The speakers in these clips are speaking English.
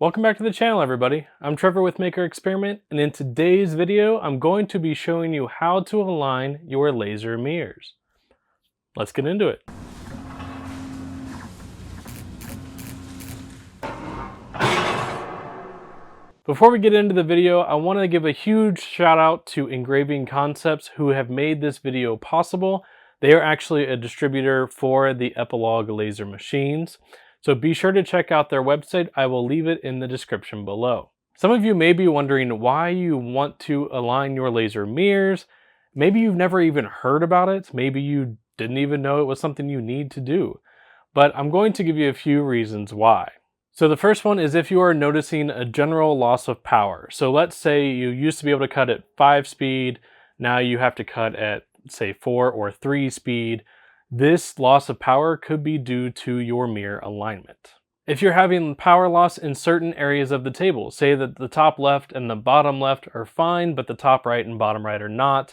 Welcome back to the channel, everybody. I'm Trevor with Maker Experiment, and in today's video, I'm going to be showing you how to align your laser mirrors. Let's get into it. Before we get into the video, I want to give a huge shout out to Engraving Concepts who have made this video possible. They are actually a distributor for the Epilog laser machines. So be sure to check out their website. I will leave it in the description below. Some of you may be wondering why you want to align your laser mirrors. Maybe you've never even heard about it. Maybe you didn't even know it was something you need to do. But I'm going to give you a few reasons why. So the first one is if you are noticing a general loss of power. So let's say you used to be able to cut at 5 speed. Now you have to cut at, say, 4 or 3 speed. This loss of power could be due to your mirror alignment. If you're having power loss in certain areas of the table, say that the top left and the bottom left are fine, but the top right and bottom right are not,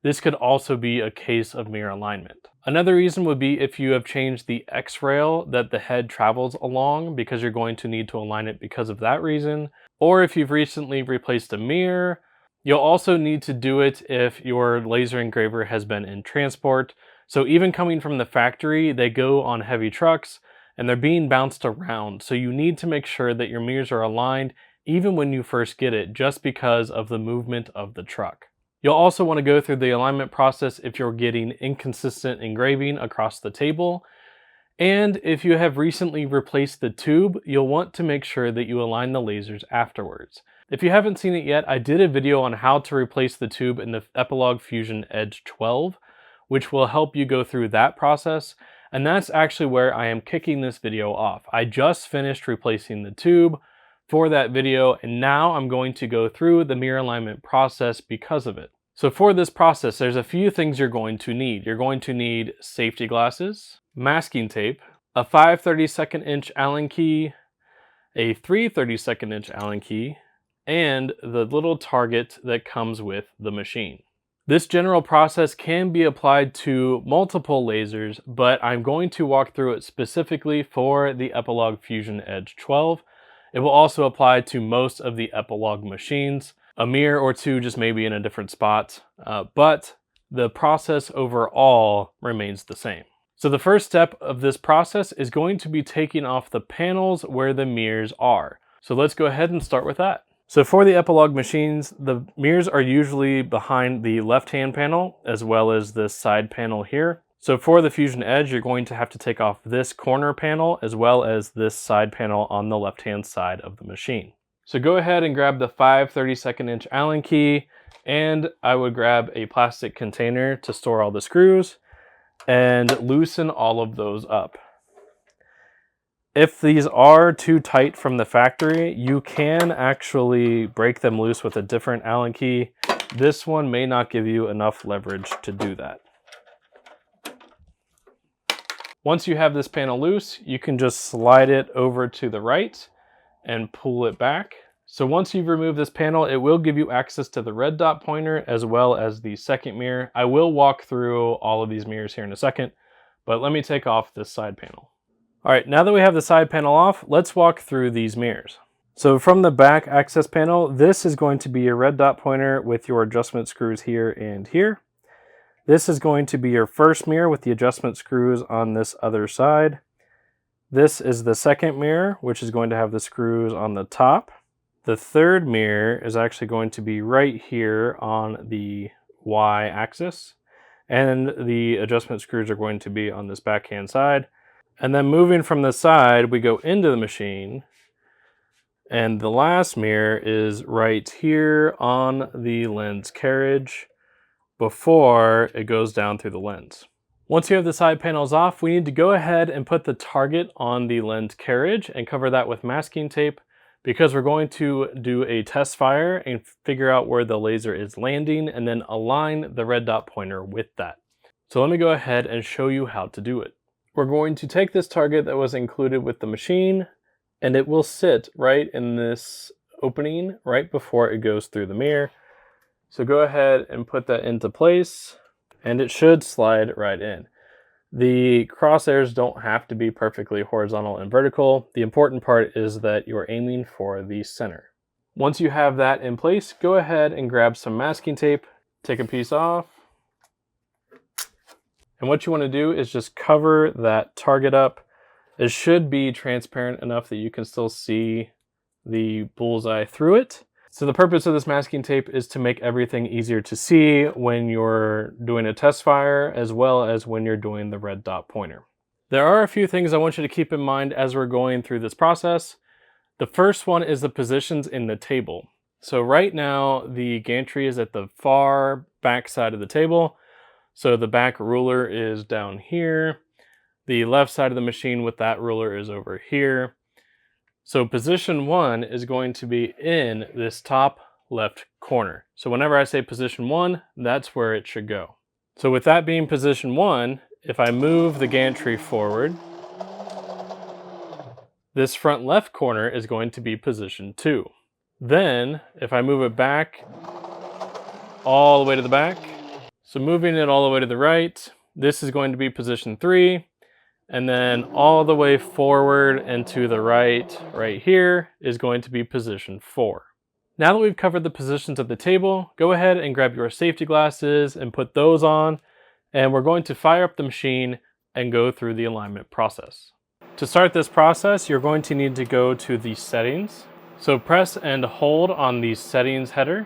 this could also be a case of mirror alignment. Another reason would be if you have changed the X rail that the head travels along, because you're going to need to align it because of that reason. Or if you've recently replaced a mirror, you'll also need to do it if your laser engraver has been in transport. So even coming from the factory, they go on heavy trucks and they're being bounced around. So you need to make sure that your mirrors are aligned even when you first get it, just because of the movement of the truck. You'll also want to go through the alignment process if you're getting inconsistent engraving across the table. And if you have recently replaced the tube, you'll want to make sure that you align the lasers afterwards. If you haven't seen it yet, I did a video on how to replace the tube in the Epilog Fusion Edge 12, which will help you go through that process. And that's actually where I am kicking this video off. I just finished replacing the tube for that video, and now I'm going to go through the mirror alignment process because of it. So for this process, there's a few things you're going to need. You're going to need safety glasses, masking tape, a 5/32 inch Allen key, a 3/32 inch Allen key, and the little target that comes with the machine. This general process can be applied to multiple lasers, but I'm going to walk through it specifically for the Epilog Fusion Edge 12. It will also apply to most of the Epilog machines. A mirror or two just maybe in a different spot, but the process overall remains the same. So the first step of this process is going to be taking off the panels where the mirrors are. So let's go ahead and start with that. So for the Epilog machines, the mirrors are usually behind the left-hand panel as well as this side panel here. So for the Fusion Edge, you're going to have to take off this corner panel as well as this side panel on the left-hand side of the machine. So go ahead and grab the 5/32 inch Allen key, and I would grab a plastic container to store all the screws and loosen all of those up. If these are too tight from the factory, you can actually break them loose with a different Allen key. This one may not give you enough leverage to do that. Once you have this panel loose, you can just slide it over to the right and pull it back. So once you've removed this panel, it will give you access to the red dot pointer as well as the second mirror. I will walk through all of these mirrors here in a second, but let me take off this side panel. All right, now that we have the side panel off, let's walk through these mirrors. So from the back access panel, this is going to be your red dot pointer with your adjustment screws here and here. This is going to be your first mirror with the adjustment screws on this other side. This is the second mirror, which is going to have the screws on the top. The third mirror is actually going to be right here on the Y axis. And the adjustment screws are going to be on this backhand side. And then moving from the side, we go into the machine. And the last mirror is right here on the lens carriage before it goes down through the lens. Once you have the side panels off, we need to go ahead and put the target on the lens carriage and cover that with masking tape, because we're going to do a test fire and figure out where the laser is landing and then align the red dot pointer with that. So let me go ahead and show you how to do it. We're going to take this target that was included with the machine, and it will sit right in this opening right before it goes through the mirror. So go ahead and put that into place, and it should slide right in. The crosshairs don't have to be perfectly horizontal and vertical. The important part is that you're aiming for the center. Once you have that in place, go ahead and grab some masking tape, take a piece off. And what you want to do is just cover that target up. It should be transparent enough that you can still see the bullseye through it. So the purpose of this masking tape is to make everything easier to see when you're doing a test fire, as well as when you're doing the red dot pointer. There are a few things I want you to keep in mind as we're going through this process. The first one is the positions in the table. So right now, the gantry is at the far back side of the table. So the back ruler is down here. The left side of the machine with that ruler is over here. So position 1 is going to be in this top left corner. So whenever I say position 1, that's where it should go. So with that being position 1, if I move the gantry forward, this front left corner is going to be position 2. Then, if I move it back all the way to the back, so moving it all the way to the right, this is going to be position 3. And then all the way forward and to the right here is going to be position 4. Now that we've covered the positions of the table, go ahead and grab your safety glasses and put those on. And we're going to fire up the machine and go through the alignment process. To start this process, you're going to need to go to the settings. So press and hold on the settings header.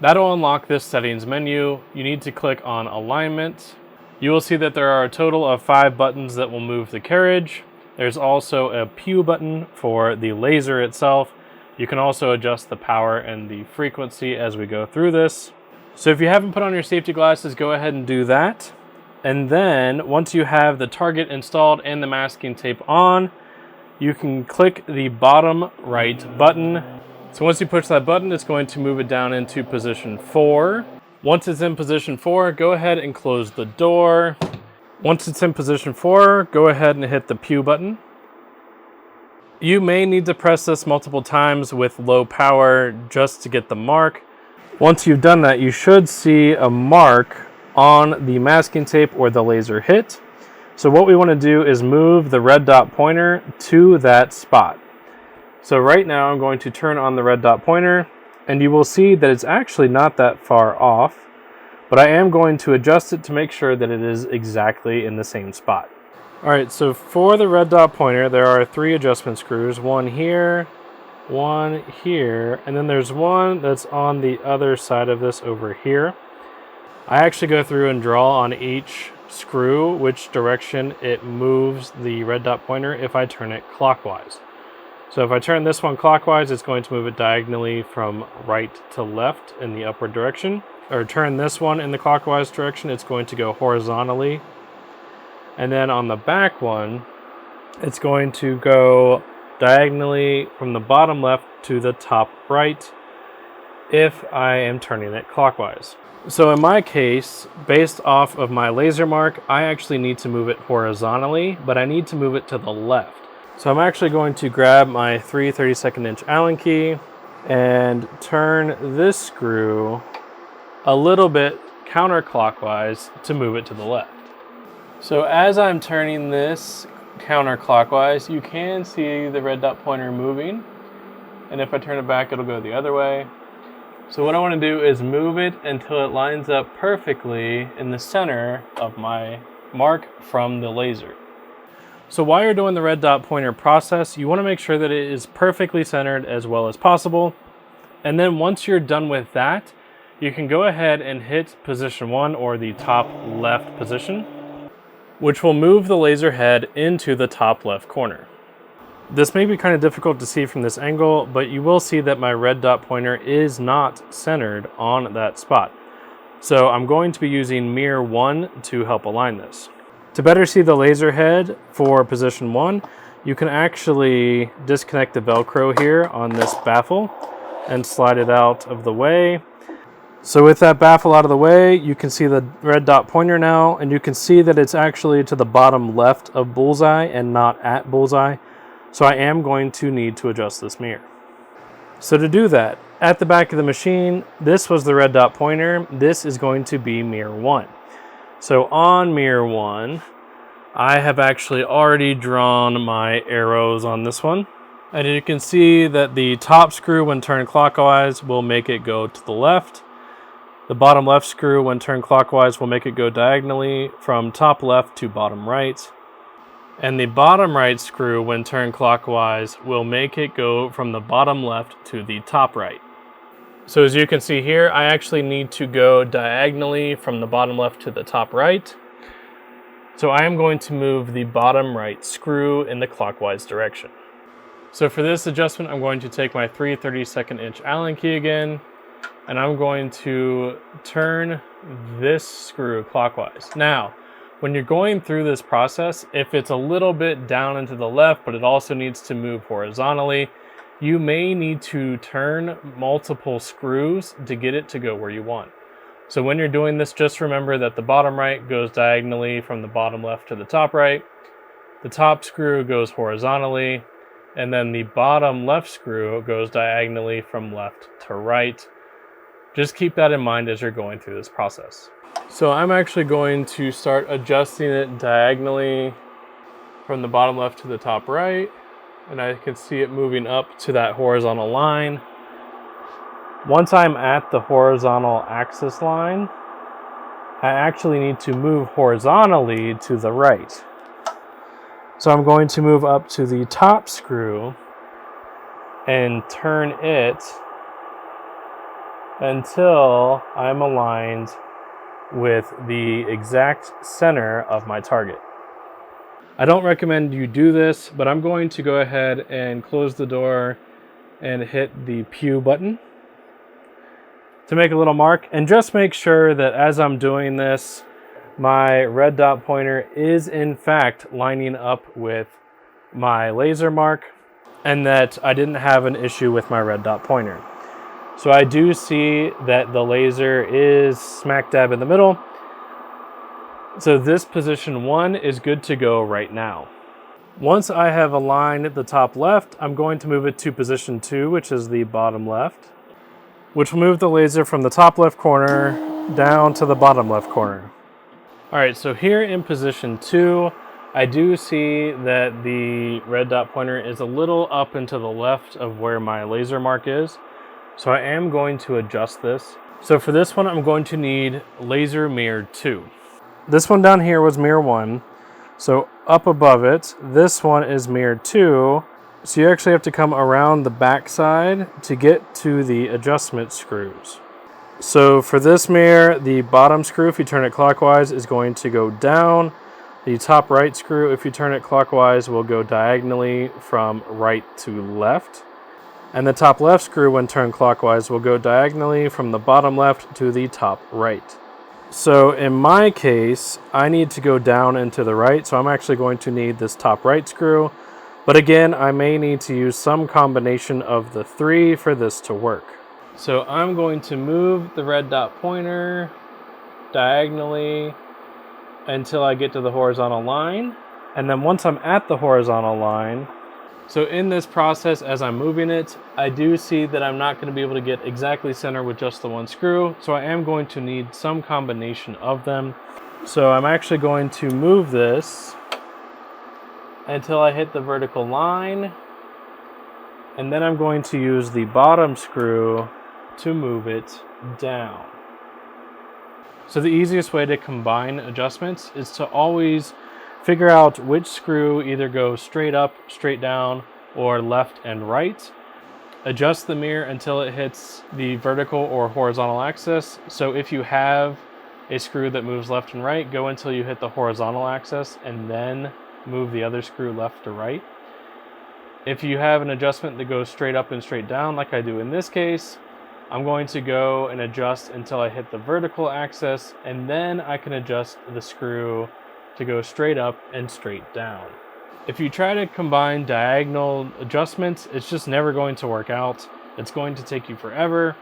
That'll unlock this settings menu. You need to click on alignment. You will see that there are a total of 5 buttons that will move the carriage. There's also a Q button for the laser itself. You can also adjust the power and the frequency as we go through this. So if you haven't put on your safety glasses, go ahead and do that. And then once you have the target installed and the masking tape on, you can click the bottom right button. So once you push that button, it's going to move it down into position 4. Once it's in position 4, go ahead and close the door. Once it's in position 4, go ahead and hit the Q button. You may need to press this multiple times with low power just to get the mark. Once you've done that, you should see a mark on the masking tape where the laser hit. So what we want to do is move the red dot pointer to that spot. So right now I'm going to turn on the red dot pointer, and you will see that it's actually not that far off, but I am going to adjust it to make sure that it is exactly in the same spot. All right, so for the red dot pointer, there are 3 adjustment screws, one here, and then there's one that's on the other side of this over here. I actually go through and draw on each screw which direction it moves the red dot pointer if I turn it clockwise. So if I turn this one clockwise, it's going to move it diagonally from right to left in the upward direction. Or turn this one in the clockwise direction, it's going to go horizontally. And then on the back one, it's going to go diagonally from the bottom left to the top right if I am turning it clockwise. So in my case, based off of my laser mark, I actually need to move it horizontally, but I need to move it to the left. So I'm actually going to grab my 3 32nd inch Allen key and turn this screw a little bit counterclockwise to move it to the left. So as I'm turning this counterclockwise, you can see the red dot pointer moving. And if I turn it back, it'll go the other way. So what I want to do is move it until it lines up perfectly in the center of my mark from the laser. So while you're doing the red dot pointer process, you want to make sure that it is perfectly centered as well as possible. And then once you're done with that, you can go ahead and hit position 1 or the top left position, which will move the laser head into the top left corner. This may be kind of difficult to see from this angle, but you will see that my red dot pointer is not centered on that spot. So I'm going to be using mirror 1 to help align this. To better see the laser head for position 1, you can actually disconnect the Velcro here on this baffle and slide it out of the way. So with that baffle out of the way, you can see the red dot pointer now, and you can see that it's actually to the bottom left of bullseye and not at bullseye. So I am going to need to adjust this mirror. So to do that, at the back of the machine, this was the red dot pointer. This is going to be mirror 1. So on mirror 1, I have actually already drawn my arrows on this one. And you can see that the top screw, when turned clockwise, will make it go to the left. The bottom left screw, when turned clockwise, will make it go diagonally from top left to bottom right. And the bottom right screw, when turned clockwise, will make it go from the bottom left to the top right. So as you can see here, I actually need to go diagonally from the bottom left to the top right. So I am going to move the bottom right screw in the clockwise direction. So for this adjustment, I'm going to take my 3/32 inch Allen key again, and I'm going to turn this screw clockwise. Now, when you're going through this process, if it's a little bit down and to the left, but it also needs to move horizontally, you may need to turn multiple screws to get it to go where you want. So when you're doing this, just remember that the bottom right goes diagonally from the bottom left to the top right, the top screw goes horizontally, and then the bottom left screw goes diagonally from left to right. Just keep that in mind as you're going through this process. So I'm actually going to start adjusting it diagonally from the bottom left to the top right, and I can see it moving up to that horizontal line. Once I'm at the horizontal axis line, I actually need to move horizontally to the right. So I'm going to move up to the top screw and turn it until I'm aligned with the exact center of my target. I don't recommend you do this, but I'm going to go ahead and close the door and hit the Pew button to make a little mark, and just make sure that as I'm doing this, my red dot pointer is in fact lining up with my laser mark, and that I didn't have an issue with my red dot pointer. So I do see that the laser is smack dab in the middle. So this position 1 is good to go right now. Once I have aligned the top left, I'm going to move it to position 2, which is the bottom left, which will move the laser from the top left corner down to the bottom left corner. All right, so here in position 2, I do see that the red dot pointer is a little up and to the left of where my laser mark is. So I am going to adjust this. So for this one, I'm going to need laser mirror 2. This one down here was mirror 1. So up above it, this one is mirror 2. So you actually have to come around the back side to get to the adjustment screws. So for this mirror, the bottom screw, if you turn it clockwise, is going to go down. The top right screw, if you turn it clockwise, will go diagonally from right to left. And the top left screw, when turned clockwise, will go diagonally from the bottom left to the top right. So in my case, I need to go down and to the right, so I'm actually going to need this top right screw. But again, I may need to use some combination of the 3 for this to work. So I'm going to move the red dot pointer diagonally until I get to the horizontal line. And then once I'm at the horizontal line, so in this process, as I'm moving it, I do see that I'm not going to be able to get exactly center with just the one screw. So I am going to need some combination of them. So I'm actually going to move this until I hit the vertical line. And then I'm going to use the bottom screw to move it down. So the easiest way to combine adjustments is to always figure out which screw either goes straight up, straight down, or left and right. Adjust the mirror until it hits the vertical or horizontal axis. So if you have a screw that moves left and right, go until you hit the horizontal axis and then move the other screw left to right. If you have an adjustment that goes straight up and straight down, like I do in this case, I'm going to go and adjust until I hit the vertical axis, and then I can adjust the screw to go straight up and straight down. If you try to combine diagonal adjustments, it's just never going to work out. It's going to take you forever.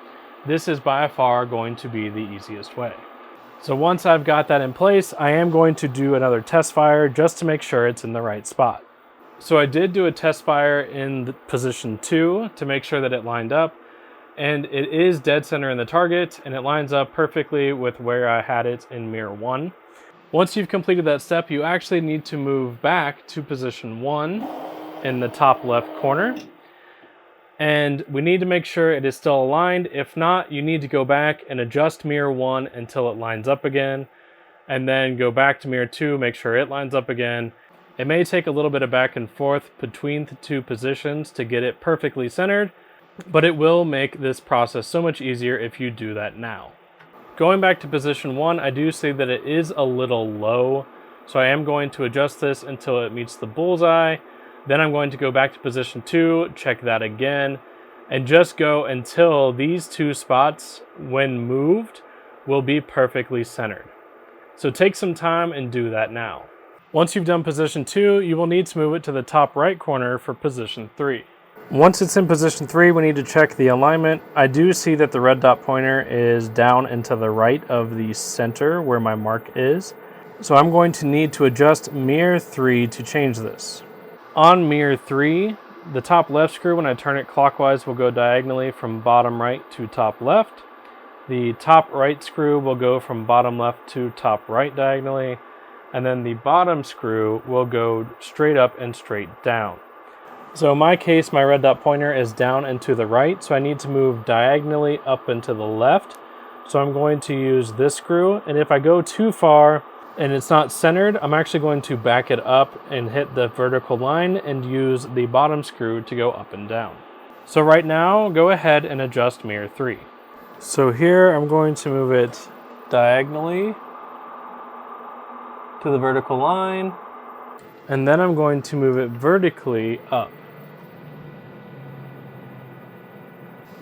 This is by far going to be the easiest way. So once I've got that in place, I am going to do another test fire just to make sure it's in the right spot. So I did do a test fire in position 2 to make sure that it lined up, and it is dead center in the target, and it lines up perfectly with where I had it in mirror 1. Once you've completed that step, you actually need to move back to position 1 in the top left corner. And we need to make sure it is still aligned. If not, you need to go back and adjust mirror 1 until it lines up again. And then go back to mirror 2, make sure it lines up again. It may take a little bit of back and forth between the two positions to get it perfectly centered, but it will make this process so much easier if you do that now. Going back to position 1, I do see that it is a little low, so I am going to adjust this until it meets the bullseye. Then I'm going to go back to position 2, check that again, and just go until these two spots, when moved, will be perfectly centered. So take some time and do that now. Once you've done position 2, you will need to move it to the top right corner for position 3. Once it's in position 3, we need to check the alignment. I do see that the red dot pointer is down and to the right of the center where my mark is. So I'm going to need to adjust mirror 3 to change this. On mirror 3, the top left screw, when I turn it clockwise, will go diagonally from bottom right to top left. The top right screw will go from bottom left to top right diagonally. And then the bottom screw will go straight up and straight down. So in my case, my red dot pointer is down and to the right, so I need to move diagonally up and to the left. So I'm going to use this screw, and if I go too far and it's not centered, I'm actually going to back it up and hit the vertical line and use the bottom screw to go up and down. So right now, go ahead and adjust mirror 3. So here I'm going to move it diagonally to the vertical line, and then I'm going to move it vertically up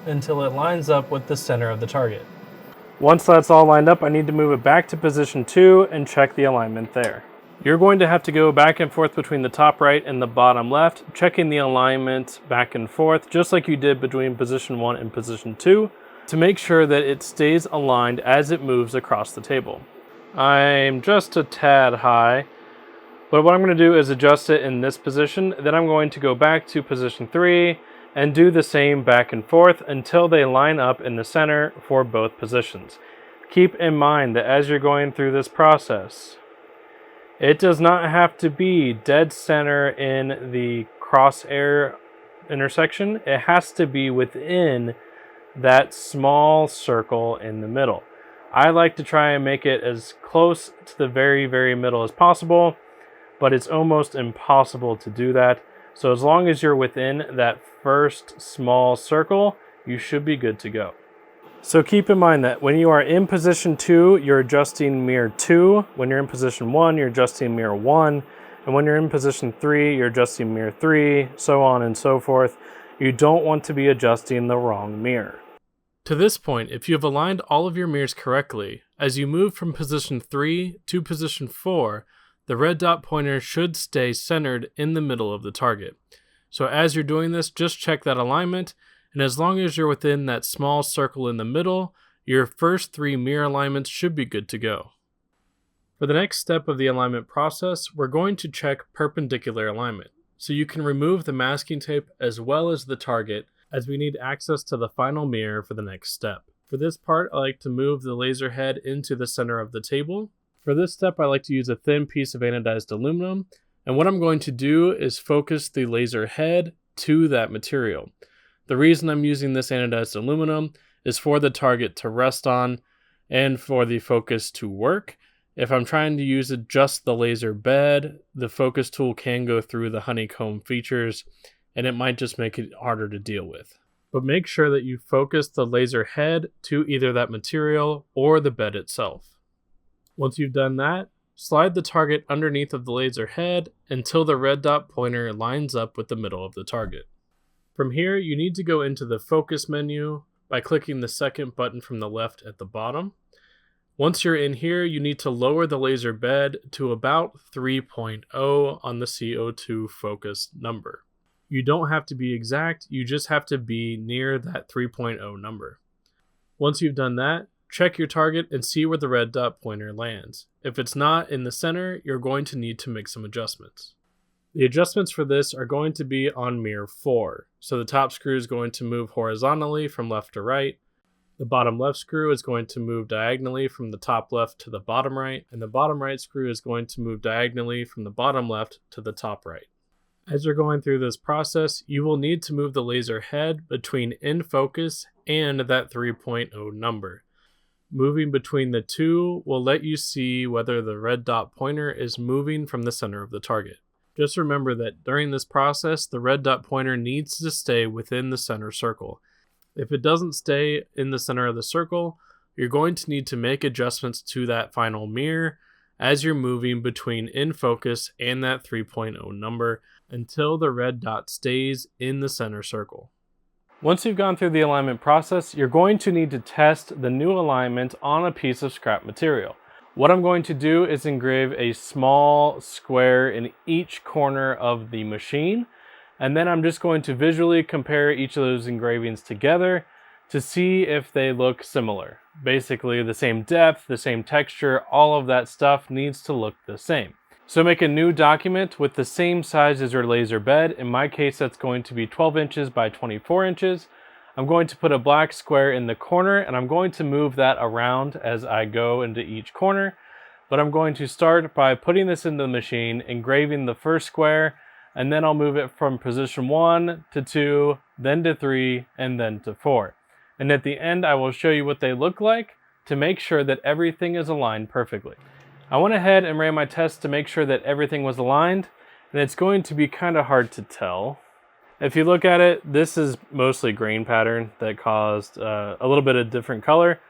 until it lines up with the center of the target. Once that's all lined up, I need to move it back to position 2 and check the alignment there. You're going to have to go back and forth between the top right and the bottom left, checking the alignment back and forth, just like you did between position 1 and position 2, to make sure that it stays aligned as it moves across the table. I'm just a tad high, but what I'm going to do is adjust it in this position. Then I'm going to go back to position 3 and do the same back and forth until they line up in the center for both positions. Keep in mind that as you're going through this process, it does not have to be dead center in the crosshair intersection. It has to be within that small circle in the middle. I like to try and make it as close to the very, very middle as possible, but it's almost impossible to do that. So as long as you're within that first small circle, you should be good to go. So keep in mind that when you are in position 2, you're adjusting mirror 2. When you're in position 1, you're adjusting mirror 1. And when you're in position 3, you're adjusting mirror 3, so on and so forth. You don't want to be adjusting the wrong mirror. To this point, if you have aligned all of your mirrors correctly, as you move from position 3 to position 4, the red dot pointer should stay centered in the middle of the target. So as you're doing this, just check that alignment, and as long as you're within that small circle in the middle, your first 3 mirror alignments should be good to go. For the next step of the alignment process, we're going to check perpendicular alignment, so you can remove the masking tape as well as the target, as we need access to the final mirror for the next step. For this part, I like to move the laser head into the center of the table. For this step, I like to use a thin piece of anodized aluminum, and what I'm going to do is focus the laser head to that material. The reason I'm using this anodized aluminum is for the target to rest on and for the focus to work. If I'm trying to use just the laser bed, the focus tool can go through the honeycomb features, and it might just make it harder to deal with. But make sure that you focus the laser head to either that material or the bed itself. Once you've done that, slide the target underneath of the laser head until the red dot pointer lines up with the middle of the target. From here, you need to go into the focus menu by clicking the second button from the left at the bottom. Once you're in here, you need to lower the laser bed to about 3.0 on the CO2 focus number. You don't have to be exact, you just have to be near that 3.0 number. Once you've done that, check your target and see where the red dot pointer lands. If it's not in the center, you're going to need to make some adjustments. The adjustments for this are going to be on mirror 4. So the top screw is going to move horizontally from left to right, The bottom left screw is going to move diagonally from the top left to the bottom right, and the bottom right screw is going to move diagonally from the bottom left to the top right. As you're going through this process, you will need to move the laser head between in focus and that 3.0 number. Moving between the two will let you see whether the red dot pointer is moving from the center of the target. Just remember that during this process, the red dot pointer needs to stay within the center circle. If it doesn't stay in the center of the circle, you're going to need to make adjustments to that final mirror as you're moving between in focus and that 3.0 number until the red dot stays in the center circle. Once you've gone through the alignment process, you're going to need to test the new alignment on a piece of scrap material. What I'm going to do is engrave a small square in each corner of the machine, and then I'm just going to visually compare each of those engravings together to see if they look similar. Basically the same depth, the same texture, all of that stuff needs to look the same. So make a new document with the same size as your laser bed. In my case, that's going to be 12 inches by 24 inches. I'm going to put a black square in the corner, and I'm going to move that around as I go into each corner. But I'm going to start by putting this into the machine, engraving the first square, and then I'll move it from position 1 to 2, then to 3, and then to 4. And at the end, I will show you what they look like to make sure that everything is aligned perfectly. I went ahead and ran my test to make sure that everything was aligned, and it's going to be kind of hard to tell. If you look at it, this is mostly grain pattern that caused a little bit of different color.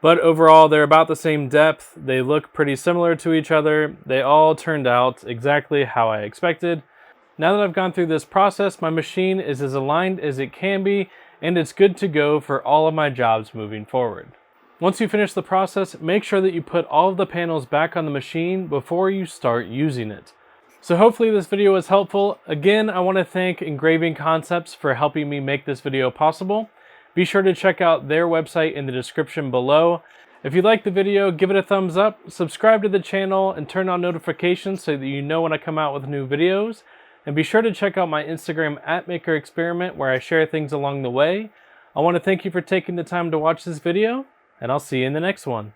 But overall, they're about the same depth. They look pretty similar to each other. They all turned out exactly how I expected. Now that I've gone through this process, my machine is as aligned as it can be, and it's good to go for all of my jobs moving forward. Once you finish the process, make sure that you put all of the panels back on the machine before you start using it. So hopefully this video was helpful. Again, I want to thank Engraving Concepts for helping me make this video possible. Be sure to check out their website in the description below. If you liked the video, give it a thumbs up, subscribe to the channel, and turn on notifications so that you know when I come out with new videos. And be sure to check out my Instagram @MakerExperiment, where I share things along the way. I want to thank you for taking the time to watch this video, and I'll see you in the next one.